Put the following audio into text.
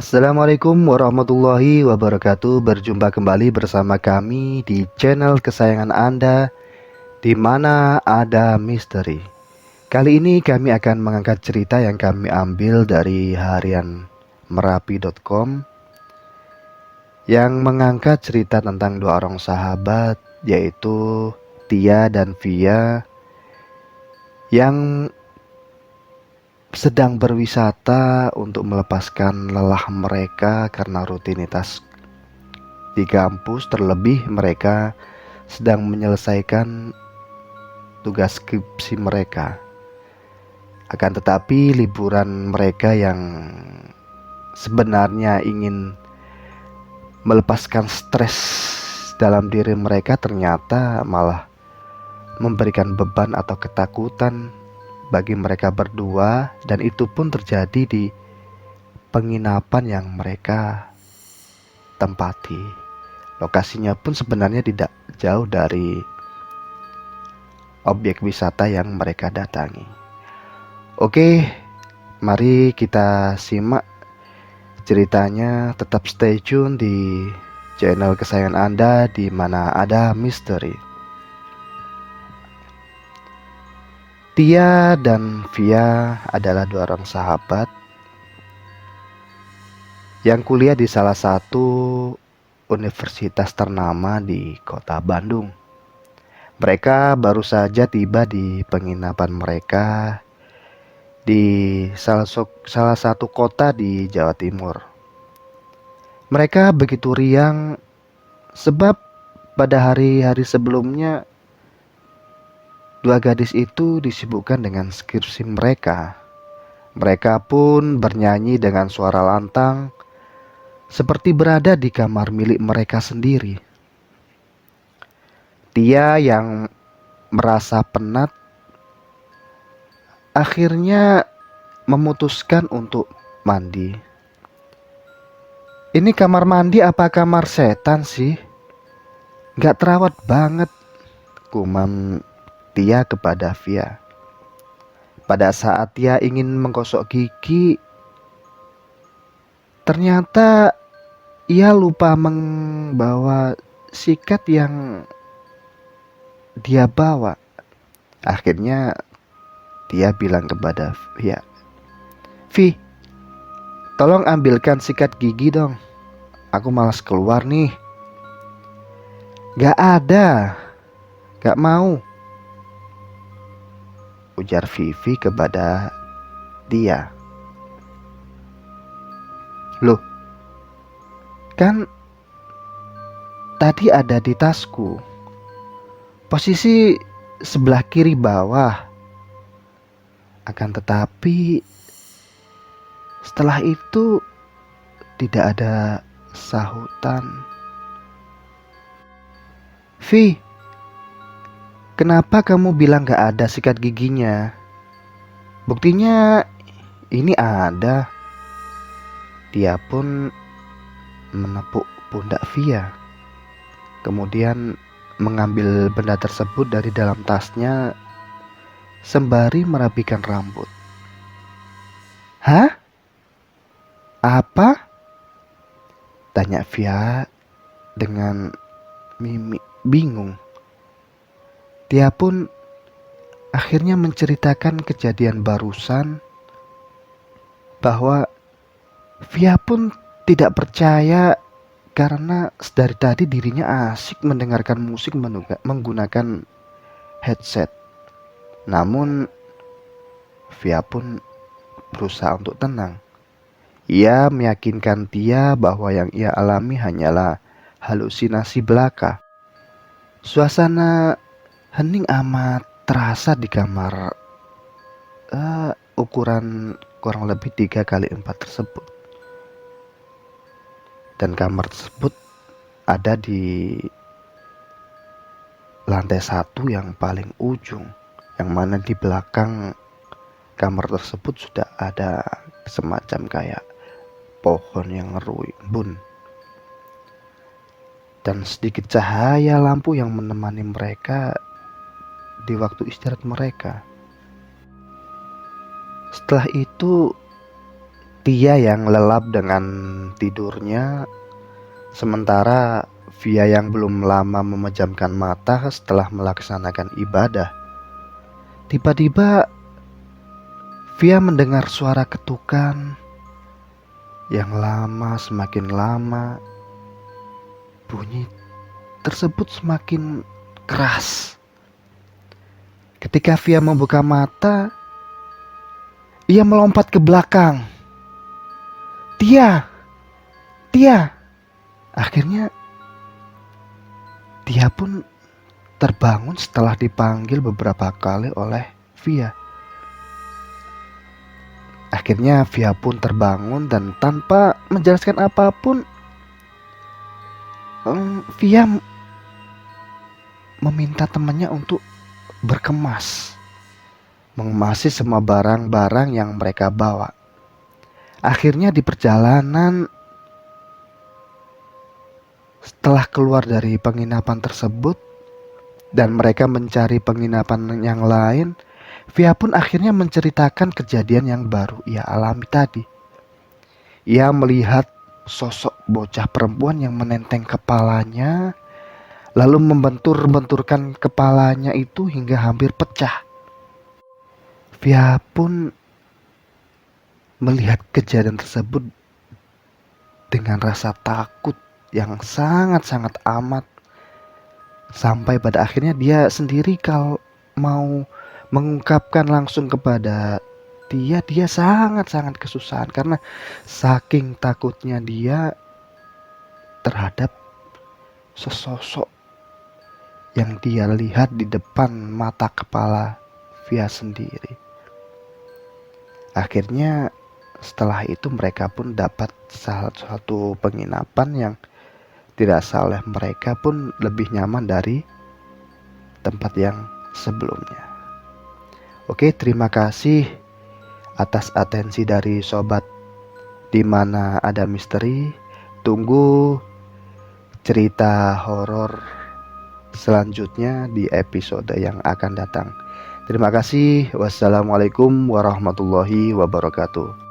Assalamualaikum warahmatullahi wabarakatuh. Berjumpa kembali bersama kami di channel kesayangan Anda, di mana ada misteri. Kali ini kami akan mengangkat cerita yang kami ambil dari harian merapi.com, yang mengangkat cerita tentang dua orang sahabat, yaitu Tia dan Via, yang sedang berwisata untuk melepaskan lelah mereka karena rutinitas di kampus. Terlebih mereka sedang menyelesaikan tugas skripsi mereka. Akan tetapi liburan mereka yang sebenarnya ingin melepaskan stres dalam diri mereka ternyata malah memberikan beban atau ketakutan bagi mereka berdua, dan itu pun terjadi di penginapan yang mereka tempati. Lokasinya pun sebenarnya tidak jauh dari objek wisata yang mereka datangi. Oke, mari kita simak ceritanya. Tetap stay tune di channel kesayangan Anda, di mana ada misteri. Tia dan Via adalah dua orang sahabat yang kuliah di salah satu universitas ternama di kota Bandung. Mereka baru saja tiba di penginapan mereka di salah satu kota di Jawa Timur. Mereka begitu riang sebab pada hari-hari sebelumnya dua gadis itu disibukkan dengan skripsi mereka. Mereka pun bernyanyi dengan suara lantang, seperti berada di kamar milik mereka sendiri. Tia yang merasa penat akhirnya memutuskan untuk mandi. Ini kamar mandi apa kamar setan sih? Gak terawat banget, gumam Tia kepada Via. Pada saat Tia ingin menggosok gigi, ternyata ia lupa membawa sikat yang dia bawa. Akhirnya Tia bilang kepada Via, "Vi, tolong ambilkan sikat gigi dong. Aku malas keluar nih." "Gak ada, gak mau," ujar Vivi kepada dia. "Loh, kan tadi ada di tasku. Posisi sebelah kiri bawah. Akan tetapi setelah itu tidak ada sahutan." "Vi, kenapa kamu bilang gak ada sikat giginya? Buktinya ini ada." Dia pun menepuk pundak Via, kemudian mengambil benda tersebut dari dalam tasnya sembari merapikan rambut. "Hah? Apa?" tanya Via dengan mimik bingung. Dia pun akhirnya menceritakan kejadian barusan, bahwa Via pun tidak percaya karena dari tadi dirinya asik mendengarkan musik menggunakan headset. Namun Via pun berusaha untuk tenang. Ia meyakinkan Tia bahwa yang ia alami hanyalah halusinasi belaka. Suasana hening amat terasa di kamar ukuran kurang lebih 3x4 tersebut. Dan kamar tersebut ada di lantai 1 yang paling ujung, yang mana di belakang kamar tersebut sudah ada semacam kayak pohon yang rimbun, dan sedikit cahaya lampu yang menemani mereka di waktu istirahat mereka. Setelah itu Tia yang lelap dengan tidurnya, sementara Via yang belum lama memejamkan mata setelah melaksanakan ibadah. Tiba-tiba Via mendengar suara ketukan yang lama semakin lama. Bunyi tersebut semakin keras. Ketika Via membuka mata, ia melompat ke belakang. Tia, Tia. Akhirnya Tia pun terbangun setelah dipanggil beberapa kali oleh Via. Akhirnya Via pun terbangun dan tanpa menjelaskan apapun, Via meminta temannya untuk mengemasi semua barang-barang yang mereka bawa. Akhirnya di perjalanan, setelah keluar dari penginapan tersebut dan mereka mencari penginapan yang lain, Via pun akhirnya menceritakan kejadian yang baru ia alami tadi. Ia melihat sosok bocah perempuan yang menenteng kepalanya, lalu membentur-benturkan kepalanya itu hingga hampir pecah. Via pun melihat kejadian tersebut dengan rasa takut yang sangat-sangat amat. Sampai pada akhirnya dia sendiri kalau mau mengungkapkan langsung kepada dia sangat-sangat kesusahan karena saking takutnya dia terhadap sesosok yang dia lihat di depan mata kepala Via sendiri. Akhirnya setelah itu mereka pun dapat salah satu penginapan yang dirasa oleh mereka pun lebih nyaman dari tempat yang sebelumnya. Oke, terima kasih atas atensi dari sobat Di Mana Ada Misteri. Tunggu cerita horor selanjutnya di episode yang akan datang. Terima kasih. Wassalamualaikum warahmatullahi wabarakatuh.